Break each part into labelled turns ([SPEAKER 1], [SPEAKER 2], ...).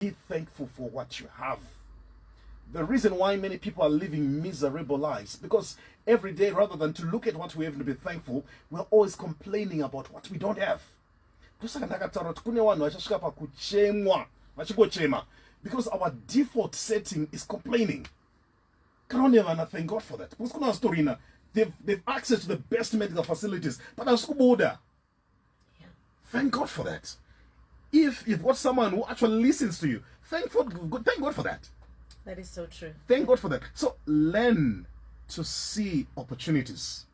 [SPEAKER 1] Be thankful for what you have. The reason why many people are living miserable lives, because every day, rather than to look at what we have to be thankful, we're always complaining about what we don't have. Because our default setting is complaining. Can't never thank God for that. Because they've access to the best medical facilities, but I'm school border. Thank God for that. If you've got someone who actually listens to you, thank God for that.
[SPEAKER 2] That is so true.
[SPEAKER 1] Thank God for that. So learn to see opportunities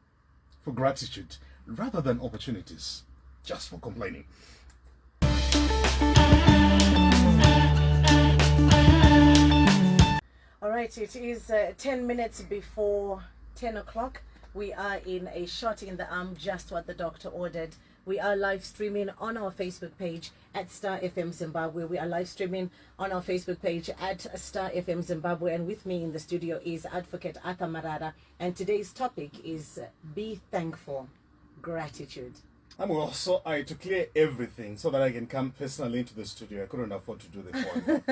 [SPEAKER 1] for gratitude rather than opportunities just for complaining.
[SPEAKER 2] All right, it is 10 minutes before 10 o'clock. We are in a shot in the arm, just what the doctor ordered. We are live streaming on our Facebook page at Star FM Zimbabwe. We are live streaming on our Facebook page at Star FM Zimbabwe. And with me in the studio is Advocate Arthur Marara. And today's topic is be thankful, gratitude.
[SPEAKER 1] I'm also to clear everything so that I can come personally into the studio. I couldn't afford to do the phone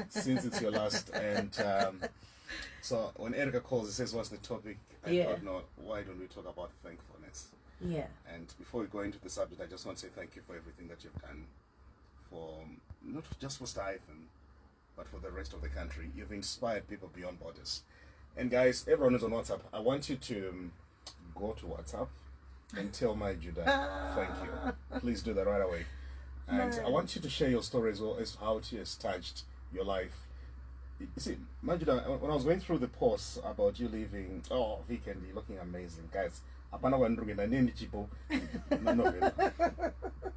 [SPEAKER 1] since it's your last. And so when Erica calls, it says, "What's the topic?" I thought, no, why don't we talk about thankfulness?
[SPEAKER 2] Yeah.
[SPEAKER 1] And before we go into the subject, I just want to say thank you for everything that you've done for, not just for Star FM, but for the rest of the country. You've inspired people beyond borders. And guys, everyone who's on WhatsApp, I want you to go to WhatsApp and tell my Judah, thank you. Please do that right away. And I want you to share your story as well as how it has touched your life. You see, my Judah, when I was going through the posts about you leaving, weekend, you're looking amazing, guys.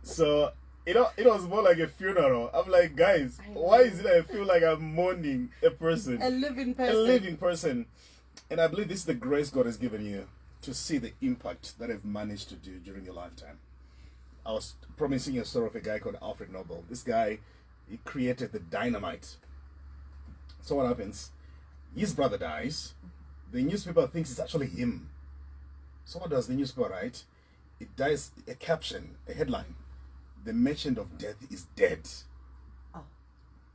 [SPEAKER 1] So it was more like a funeral. I'm like, guys, why is it I feel like I'm mourning a person,
[SPEAKER 2] a living person?
[SPEAKER 1] And I believe this is the grace God has given you to see the impact that I've managed to do during your lifetime. I was promising a story of a guy called Alfred Nobel. This guy, he created the dynamite. So what happens? His brother dies. The newspaper thinks it's actually him. So what does the newspaper write? It does a caption, a headline. The merchant of death is dead. Oh.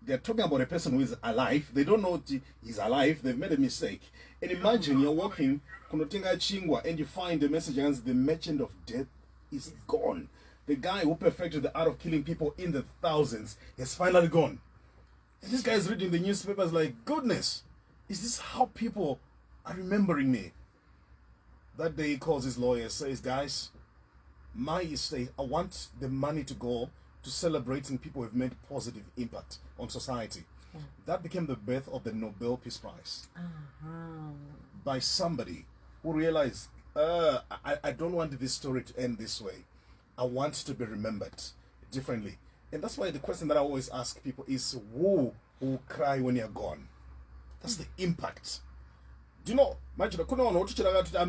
[SPEAKER 1] They're talking about a person who is alive. They don't know he's alive. They've made a mistake. And imagine you're walking, and you find the message as the merchant of death is gone. The guy who perfected the art of killing people in the thousands is finally gone. And this guy is reading the newspapers like, goodness, is this how people are remembering me? That day he calls his lawyer, says, guys, my estate, I want the money to go to celebrating people who have made positive impact on society. Yeah. That became the birth of the Nobel Peace Prize. By somebody who realized, I don't want this story to end this way. I want to be remembered differently. And that's why the question that I always ask people is, who will cry when you're gone? That's the impact. Do you know, I'm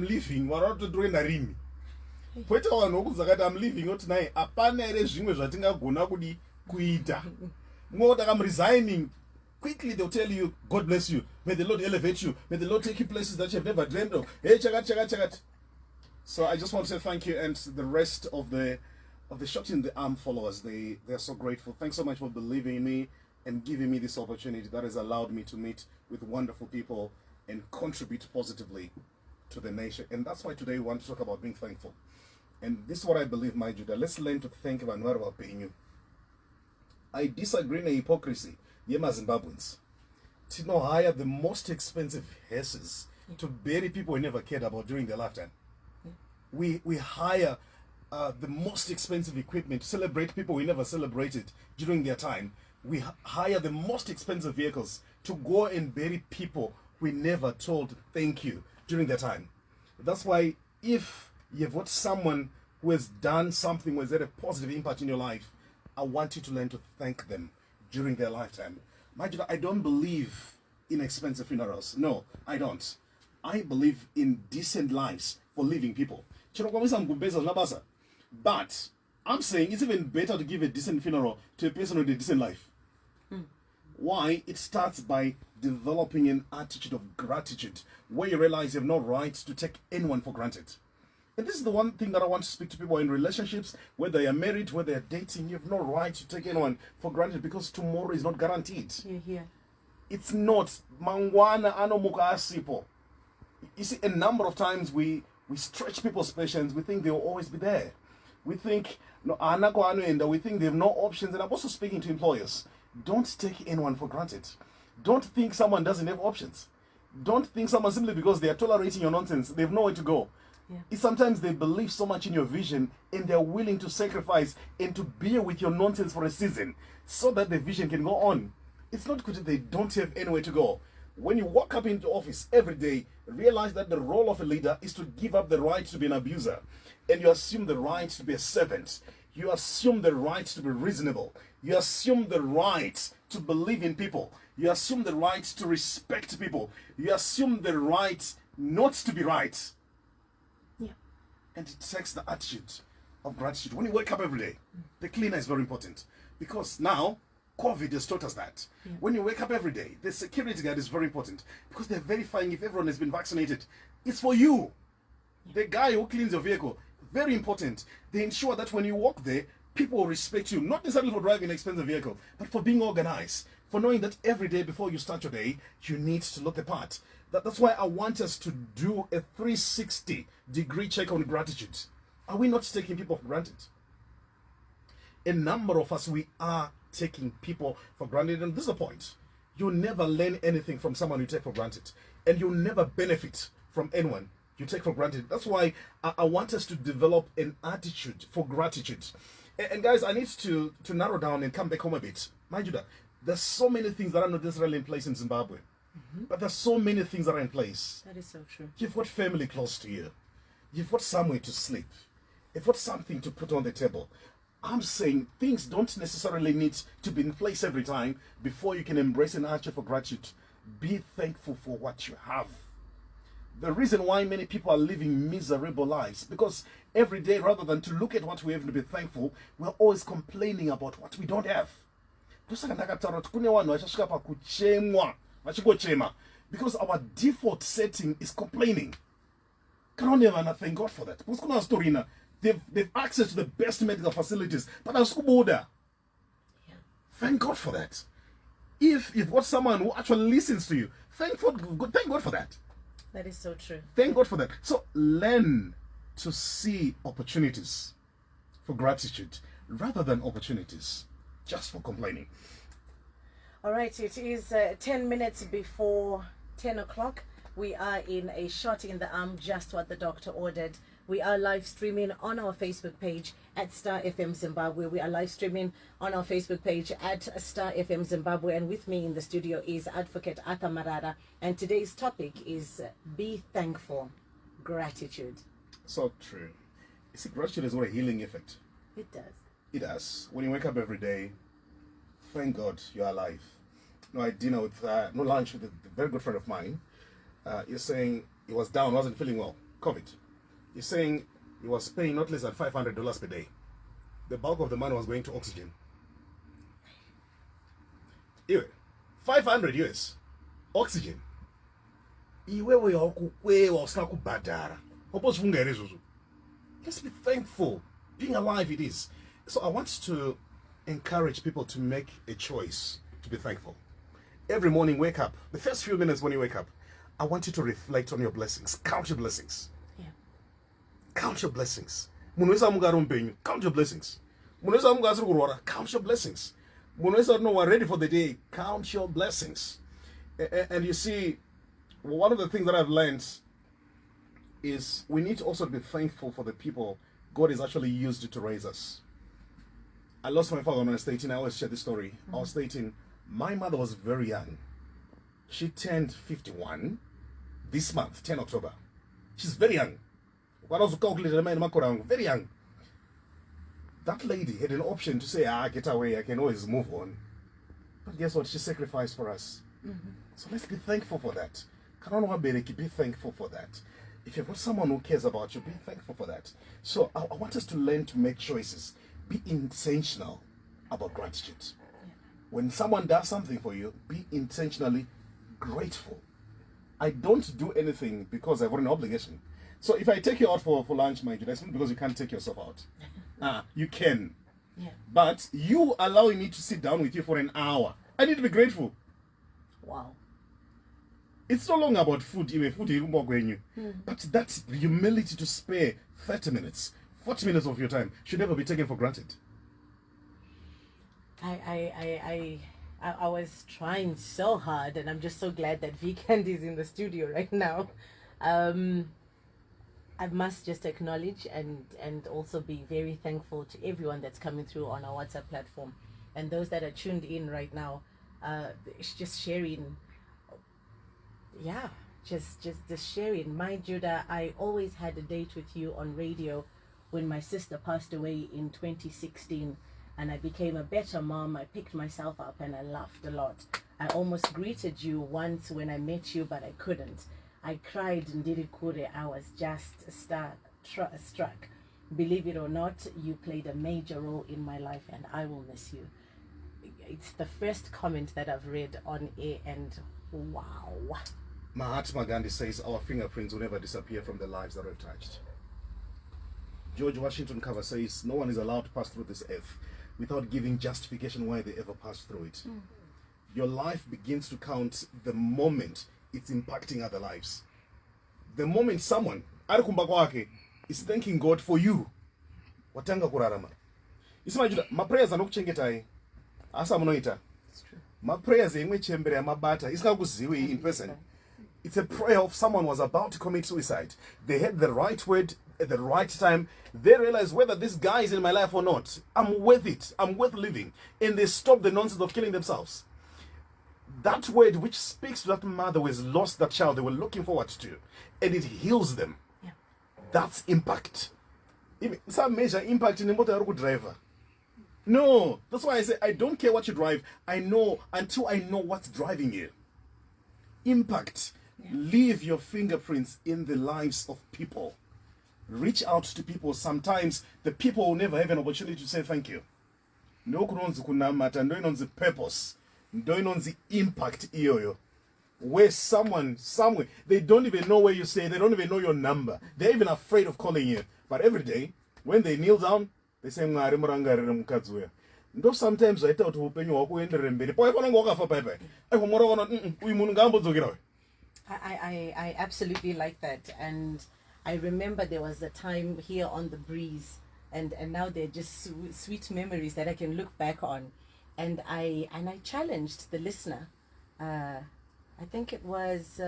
[SPEAKER 1] leaving, we're not doing a ring. I'm leaving tonight. I'm resigning. Quickly they'll tell you, God bless you. May the Lord elevate you. May the Lord take you places that you have never dreamed of. So I just want to say thank you, and the rest of the Shot in the Arm followers, they're so grateful. Thanks so much for believing in me and giving me this opportunity that has allowed me to meet with wonderful people and contribute positively to the nation. And that's why today we want to talk about being thankful. And this is what I believe, my Judah. Let's learn to think about what about paying you. I disagree in hypocrisy. Yema Zimbabweans. To hire the most expensive hearses to bury people we never cared about during their lifetime. We hire the most expensive equipment to celebrate people we never celebrated during their time. We hire the most expensive vehicles to go and bury people we never told thank you during their time. That's why if you've got someone who has done something, who has had a positive impact in your life, I want you to learn to thank them during their lifetime. I don't believe in expensive funerals. No, I don't. I believe in decent lives for living people. But I'm saying it's even better to give a decent funeral to a person with a decent life. Why? It starts by developing an attitude of gratitude where you realize you have no right to take anyone for granted. And this is the one thing that I want to speak to people in relationships, whether they are married, whether they are dating. You have no right to take anyone for granted because tomorrow is not guaranteed.
[SPEAKER 2] Yeah.
[SPEAKER 1] It's not. Mangwana anomuka asipo. You see, a number of times we stretch people's patience. We think they'll always be there. We think, no, we think they have no options. And I'm also speaking to employers. Don't take anyone for granted. Don't think someone doesn't have options. Don't think someone simply because they are tolerating your nonsense, they have nowhere to go.
[SPEAKER 2] Yeah.
[SPEAKER 1] It's sometimes they believe so much in your vision and they're willing to sacrifice and to bear with your nonsense for a season so that the vision can go on. It's not good that they don't have anywhere to go. When you walk up into office every day, realize that the role of a leader is to give up the right to be an abuser. And you assume the right to be a servant. You assume the right to be reasonable. You assume the right to believe in people. You assume the right to respect people. You assume the right not to be right.
[SPEAKER 2] Yeah.
[SPEAKER 1] And it takes the attitude of gratitude. When you wake up every day, the cleaner is very important. Because now, COVID has taught us that.
[SPEAKER 2] Yeah.
[SPEAKER 1] When you wake up every day, the security guard is very important. Because they're verifying if everyone has been vaccinated. It's for you. Yeah. The guy who cleans your vehicle, very important. They ensure that when you walk there, people will respect you. Not necessarily for driving an expensive vehicle, but for being organized. For knowing that every day before you start your day, you need to look the part. That's why I want us to do a 360-degree check on gratitude. Are we not taking people for granted? A number of us, we are taking people for granted. And this is the point. You'll never learn anything from someone you take for granted. And you'll never benefit from anyone you take for granted. That's why I want us to develop an attitude for gratitude. And guys, I need to narrow down and come back home a bit. Mind you that there's so many things that are not necessarily in place in Zimbabwe. But there's so many things that are in place.
[SPEAKER 2] That is so true.
[SPEAKER 1] You've got family close to you. You've got somewhere to sleep. You've got something to put on the table. I'm saying things don't necessarily need to be in place every time before you can embrace an attitude for gratitude. Be thankful for what you have. The reason why many people are living miserable lives, because every day, rather than to look at what we have and be thankful, we're always complaining about what we don't have. Because our default setting is complaining. Can never thank God for that. Because they've access to the best medical facilities, but thank God for that. If you've got someone who actually listens to you, thank God for that.
[SPEAKER 2] That is so true.
[SPEAKER 1] Thank God for that. So learn to see opportunities for gratitude rather than opportunities just for complaining.
[SPEAKER 2] All right, it is 10 minutes before 10 o'clock. We are in a shot in the arm, just what the doctor ordered. We are live streaming on our Facebook page at Star FM Zimbabwe. We are live streaming on our Facebook page at Star FM Zimbabwe. And with me in the studio is Advocate Arthur Marara. And today's topic is be thankful, gratitude.
[SPEAKER 1] So true. You see, gratitude has got a healing effect.
[SPEAKER 2] It does.
[SPEAKER 1] It does. When you wake up every day, thank God you're alive. No, I dinner with, lunch with a very good friend of mine. You're saying he was down, wasn't feeling well, COVID. He's saying he was paying not less than $500 per day. The bulk of the money was going to oxygen. Anyway, 500 US, oxygen. Let's be thankful. Being alive it is. So I want to encourage people to make a choice to be thankful. Every morning, wake up. The first few minutes when you wake up, I want you to reflect on your blessings. Count your blessings.
[SPEAKER 2] Yeah.
[SPEAKER 1] Count your blessings. Count your blessings. Count your blessings. No, we're ready for the day. Count your blessings. And you see, one of the things that I've learned is we need to also be thankful for the people God has actually used to raise us. I lost my father when I was 18. I always share this story. I was 18. My mother was very young. She turned 51 this month, 10 October. She's very young. Very young. That lady had an option to say, get away, I can always move on. But guess what? She sacrificed for us. So let's be thankful for that. Be thankful for that. If you've got someone who cares about you, be thankful for that. So I want us to learn to make choices. Be intentional about gratitude. When someone does something for you, be intentionally grateful. I don't do anything because I've got an obligation. So if I take you out for lunch, my Judah, it's not because you can't take yourself out. You can.
[SPEAKER 2] Yeah.
[SPEAKER 1] But you allowing me to sit down with you for an hour, I need to be grateful.
[SPEAKER 2] Wow.
[SPEAKER 1] It's no longer about food, even food is more going you. But that humility to spare 30 minutes, 40 minutes of your time should never be taken for granted.
[SPEAKER 2] I was trying so hard, and I'm just so glad that Vkand is in the studio right now. I must just acknowledge and also be very thankful to everyone that's coming through on our WhatsApp platform, and those that are tuned in right now, just sharing. Yeah, just sharing. My Judah, I always had a date with you on radio when my sister passed away in 2016, and I became a better mom. I picked myself up and I laughed a lot. I almost greeted you once when I met you, but I couldn't. I cried and did it kure. I was just struck. Believe it or not, you played a major role in my life, and I will miss you. It's the first comment that I've read on air, and wow.
[SPEAKER 1] Mahatma Gandhi says our fingerprints will never disappear from the lives that we've touched. George Washington Carver says no one is allowed to pass through this earth without giving justification why they ever passed through it. Your life begins to count the moment it's impacting other lives. The moment someone is thanking God for you, watanga kurarama. Isimajuda, my prayers are not chengetayi. Asa munoita. My prayers emwe chembere amabata. Isikakuziwi in person. It's a prayer of someone was about to commit suicide. They had the right word at the right time. They realized whether this guy is in my life or not, I'm worth it. I'm worth living. And they stopped the nonsense of killing themselves. That word which speaks to that mother who has lost that child they were looking forward to, and it heals them.
[SPEAKER 2] Yeah.
[SPEAKER 1] That's impact. Some major impact in the motor driver. No, that's why I say I don't care what you drive. I know until I know what's driving you. Impact. Yeah. Leave your fingerprints in the lives of people. Reach out to people. Sometimes the people will never have an opportunity to say thank you. No kunonzi kunamata, no the purpose, no the impact iyo. Where someone, somewhere, they don't even know where you stay, they don't even know your number. They're even afraid of calling you. But every day, when they kneel down, they say, sometimes I thought
[SPEAKER 2] I absolutely like that. And I remember there was a time here on the breeze, and now they're just sweet memories that I can look back on. And I challenged the listener. I think it was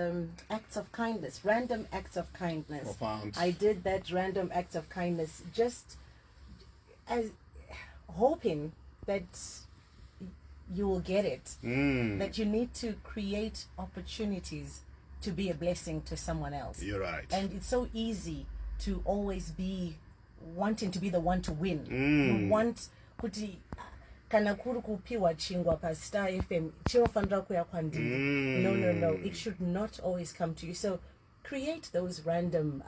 [SPEAKER 2] acts of kindness, random acts of kindness.
[SPEAKER 1] Profound.
[SPEAKER 2] I did that random acts of kindness just as hoping that you will get it. That you need to create opportunities to be a blessing to someone else.
[SPEAKER 1] You're right.
[SPEAKER 2] And it's so easy to always be wanting to be the one to win. You want kuti kana kuri kupiwa chingwa pa Star FM chinofanira kuya kwandiri. No. It should not always come to you. So create those random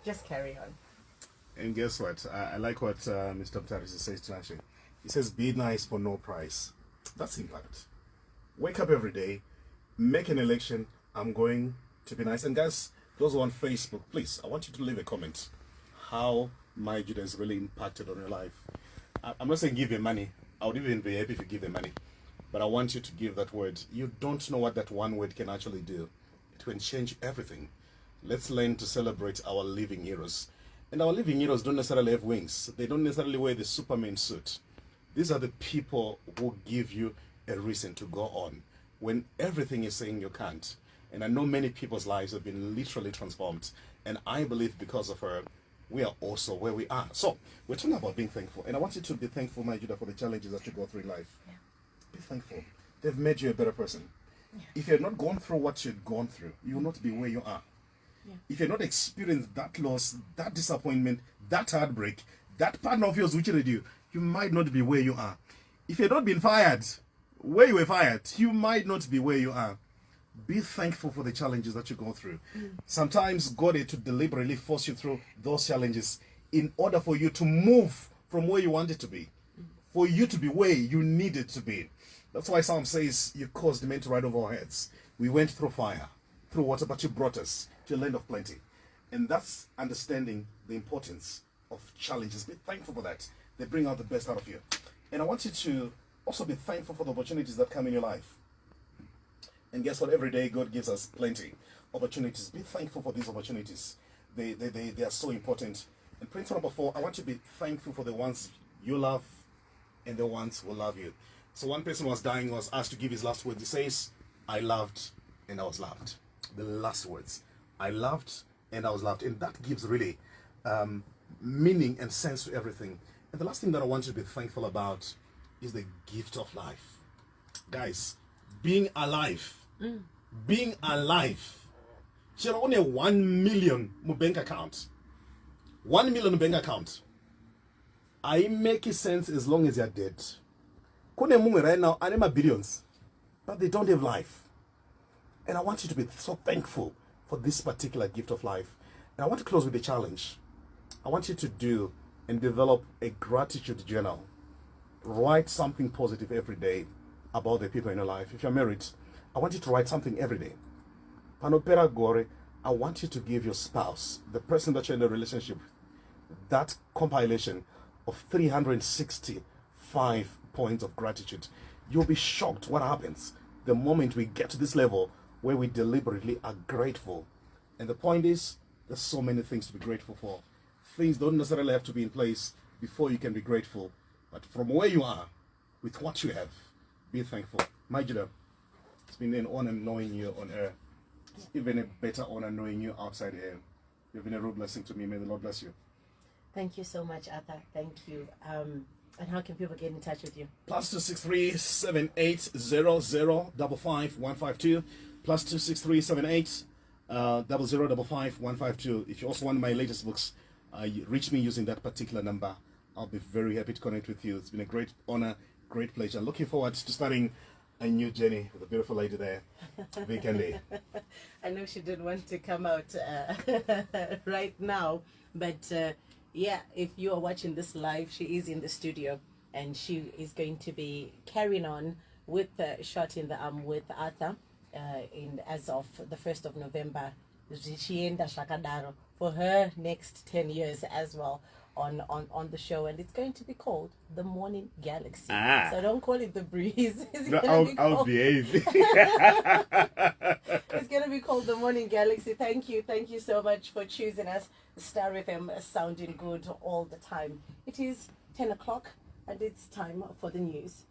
[SPEAKER 2] just carry on.
[SPEAKER 1] And guess what? I like what Mr. Mtaris says to Ashley. He says, be nice for no price. That's impact. Wake up every day, make an election. I'm going to be nice. And guys, those who are on Facebook, please, I want you to leave a comment. How my Judah has really impacted on your life. I'm not saying give him money. I would even be happy if you give him money. But I want you to give that word. You don't know what that one word can actually do. It can change everything. Let's learn to celebrate our living heroes. And our living heroes don't necessarily have wings. They don't necessarily wear the Superman suit. These are the people who give you a reason to go on when everything is saying you can't. And I know many people's lives have been literally transformed. And I believe because of her, we are also where we are. So we're talking about being thankful. And I want you to be thankful, my Judah, for the challenges that you go through in life.
[SPEAKER 2] Yeah.
[SPEAKER 1] Be thankful. They've made you a better person. Yeah. If you're not gone through what you've gone through, you will not be where you are. Yeah. If you're not experienced that loss, that disappointment, that heartbreak, that partner of yours which you might not be where you are. If you've not been fired, where you were fired, you might not be where you are. Be thankful for the challenges that you go through. Sometimes God had to deliberately force you through those challenges in order for you to move from where you wanted to be, for you to be where you needed to be. That's why Psalm says, you caused men to ride over our heads. We went through fire. through water, but you brought us to a land of plenty. And that's understanding the importance of challenges. Be thankful for that. They bring out the best out of you. And I want you to also be thankful for the opportunities that come in your life. And guess what? Every day God gives us plenty opportunities. Be thankful for these opportunities. They are so important. And principle number 4, I want you to be thankful for the ones you love and the ones who love you. So one person was dying, was asked to give his last words. He says, I loved and I was loved. The last words. I loved and I was loved. And that gives really meaning and sense to everything. And the last thing that I want you to be thankful about is the gift of life. Guys, being alive. Being alive. She only 1 million bank account. 1 million bank account. I make it sense as long as you're dead. Right now, I'm billions, but they don't have life. And I want you to be so thankful for this particular gift of life. And I want to close with a challenge. I want you to do and develop a gratitude journal. Write something positive every day about the people in your life. If you're married, I want you to write something every day. Panopera Gore, I want you to give your spouse, the person that you're in a relationship, that compilation of 365 points of gratitude. You'll be shocked what happens the moment we get to this level where we deliberately are grateful. And the point is, there's so many things to be grateful for. Things don't necessarily have to be in place before you can be grateful. But from where you are, with what you have, be thankful. Majida, it's been an honor knowing you on air. It's even a better honor knowing you outside air. You've been a real blessing to me. May the Lord bless you.
[SPEAKER 2] Thank you so much, Arthur. Thank you. And how can people get in touch with you?
[SPEAKER 1] +263 7800 55152. +263 78 0055 152. If you also want my latest books, you reach me using that particular number. I'll be very happy to connect with you. It's been a great honor, great pleasure. Looking forward to starting a new journey with a beautiful lady there, Vikendi.
[SPEAKER 2] I know she didn't want to come out right now, but yeah, if you are watching this live, she is in the studio and she is going to be carrying on with Shot in the Arm with Arthur as of the 1st of November. She enda Shakadaro for her next 10 years as well on the show, and it's going to be called The Morning Galaxy. So don't call it The Breeze.
[SPEAKER 1] I'll behave.
[SPEAKER 2] It's going to be called The Morning Galaxy. Thank you so much for choosing us. Star FM sounding good all the time. It is 10 o'clock and it's time for the news.